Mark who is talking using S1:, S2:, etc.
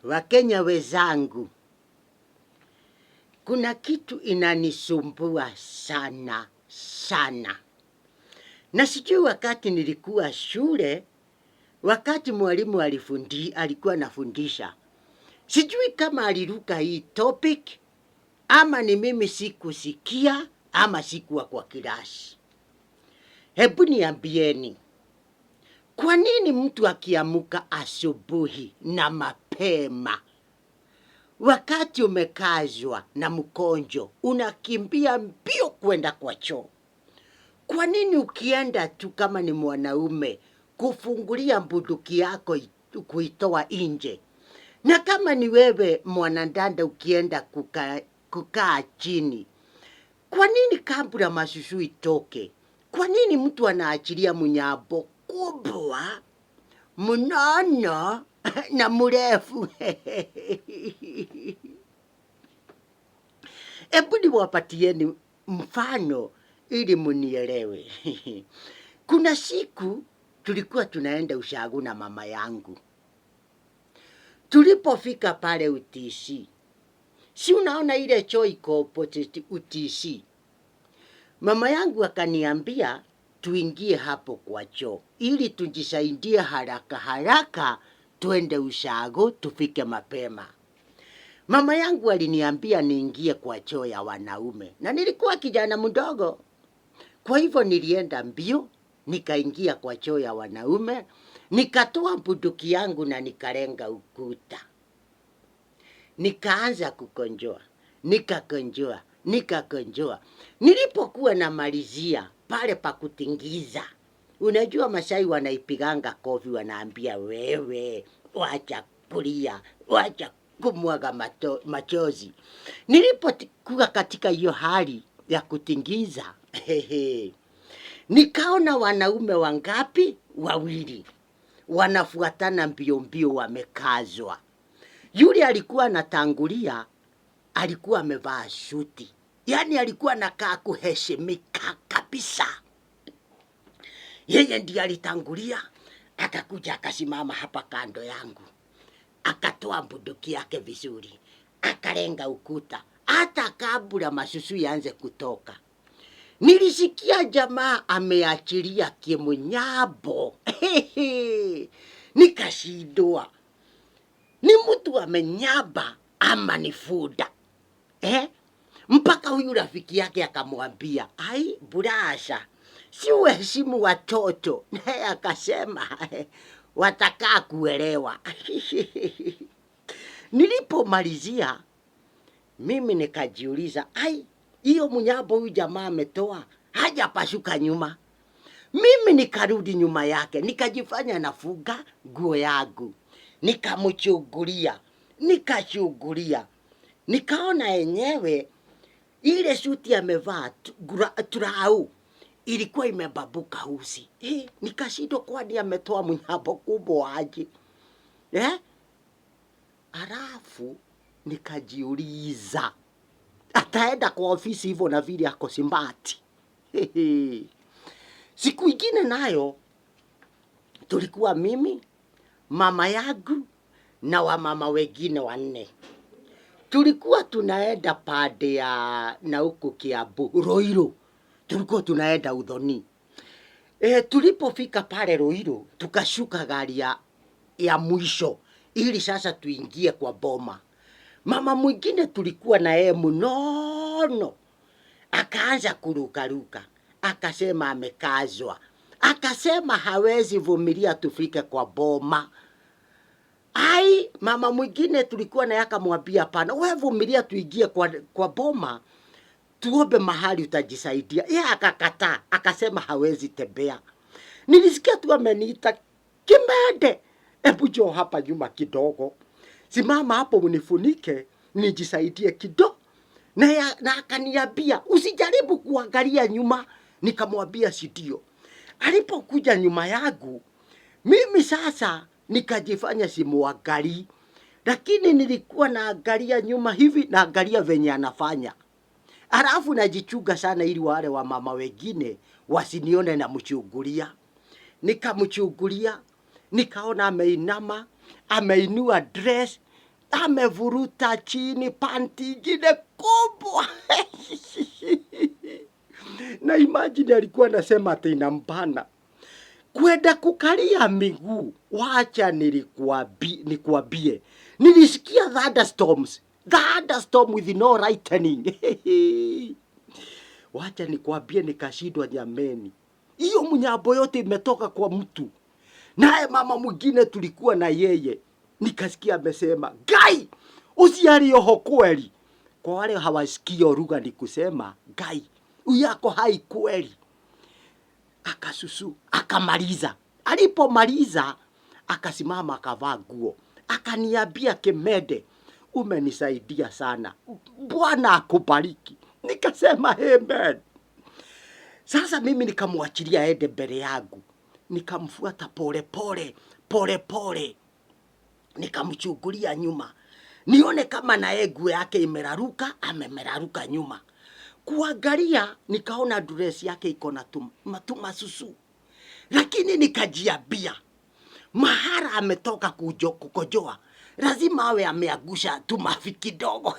S1: Wakenya wenzangu, kuna kitu inanisumbua sana sana. Na sijui wakati nilikuwa shule, wakati mwalimu alikuwa anafundisha, sijui kama aliruka hii topic, ama ni mimi sikusikia, ama sikuwa kwa kilasi. Hebu niambieni, kwa nini mtu akiamka asubuhi na mapema, wakati umekazwa na mkonjo, unakimbia mbio kwenda kwa choo? Kwa nini ukienda tu kama ni mwanaume kufungulia bunduki yako kuitoa nje? Na kama ni wewe mwanadada ukienda kukaa chini, kwa nini kabla masusu itoke? Kwa nini mtu anaachilia mnyambo kubwa mnono na mrefu? Hebu niwapatieni mfano ili munielewe. Kuna siku tulikuwa tunaenda ushago na mama yangu. Tulipofika pale UTC, si unaona ile choo iko opposite UTC. Mama yangu akaniambia tuingie hapo kwa choo ili tujisaidie haraka haraka tuende ushago tufike mapema. Mama yangu aliniambia niingie kwa choo ya wanaume, na nilikuwa kijana mdogo. Kwa hivyo nilienda mbio, nikaingia kwa choo ya wanaume, nikatoa bunduki yangu na nikalenga ukuta. Nikaanza kukonjoa, nikakonjoa. Nilipokuwa namalizia pale pa kutingiza, unajua Masai wanaipiganga kofi, wanaambia wewe, wacha kulia, wacha kumwaga machozi. Nilipokuwa katika hiyo hali ya kutingiza, nikaona wanaume wangapi? Wawili. Wanafuatana mbio mbio wamekazwa. Yule alikuwa anatangulia, alikuwa amevaa suti. Yaani alikuwa anakaa kuheshimika kabisa. Yeye ndiye alitangulia, akakuja akasimama hapa kando yangu. Akatoa bunduki yake vizuri, akalenga ukuta. Hata kabla masusu yaanze kutoka, nilisikia jamaa ameachilia kimunyabo. Nikashindwa, ni mtu amenyaba ama ni fuda? Mpaka huyu rafiki yake akamwambia, ai burasha, si uheshimu watoto. Naye akasema watakaa kuelewa. Nilipomalizia mimi nikajiuliza, ai, hiyo mnyambo huyu jamaa ametoa hajapasuka nyuma. Mimi nikarudi nyuma yake, nikajifanya nafuga nguo yangu, nikamchungulia, nikaona yenyewe ile suti amevaa turau ilikuwa imebabuka uzi. Nikashindwa, kwani ametoa mnyambo kubwa aje? Alafu nikajiuliza, ataenda kwa ofisi hivyo na vile ako simbati. Siku ingine nayo tulikuwa mimi, mama yangu na wamama wengine 4. Tulikuwa tunaenda pande ya na huko Kiambu, Ruiru. Tulikuwa tunaenda Uthoni. Tulipofika pale Ruiru, tukashuka gari ya mwisho ili sasa tuingie kwa boma. Mama mwingine tulikuwa na yeye mnono, akaanza kurukaruka, akasema amekazwa, akasema hawezi vumilia tufike kwa boma. Ai, mama mwingine tulikuwa na yaka mwambia hapana, wewe vumilia tuingie kwa boma, tuombe mahali utajisaidia. Yeye akakataa, akasema hawezi tembea. Nilisikia tu ameniita, Kimende, hebu njoo hapa nyuma kidogo, simama hapo unifunike nijisaidie kidogo. Na akaniambia usijaribu kuangalia nyuma. Nikamwambia sidio. Alipokuja nyuma yangu, mimi sasa nikajifanya simuangalii, lakini nilikuwa naangalia nyuma hivi, naangalia venye anafanya. Alafu najichunga sana ili wale wa mama wengine wasinione na mchungulia. Nikamchungulia, nikaona ameinama, ameinua dress, amevuruta chini panti ingine kubwa. Na imagine alikuwa anasema ati inampana kwenda kukalia miguu. Wacha nikuambie, nilisikia thunderstorm with no lightning. Wacha nikuambie, nikashindwa jameni, hiyo mnyambo yote imetoka kwa mtu. Naye mama mwingine tulikuwa na yeye, nikasikia amesema, Gai, usiarioho kweli. Kwa wale hawasikio lugha ni kusema, Gai, uyako hai kweli. Akasusu, akamaliza. Alipomaliza, akasimama akavaa nguo. Akaniambia, Kemede, umenisaidia sana, Bwana akubariki. Nikasema amen. Sasa mimi nikamwachilia aende mbele yangu, nikamfuata pole pole, nikamchungulia nyuma nione kama na nguo yake imeraruka, amemeraruka nyuma. Kuangalia nikaona dress yake iko na masusu, lakini nikajiambia mahara ametoka kukojoa, lazima awe ameagusha tumafi kidogo.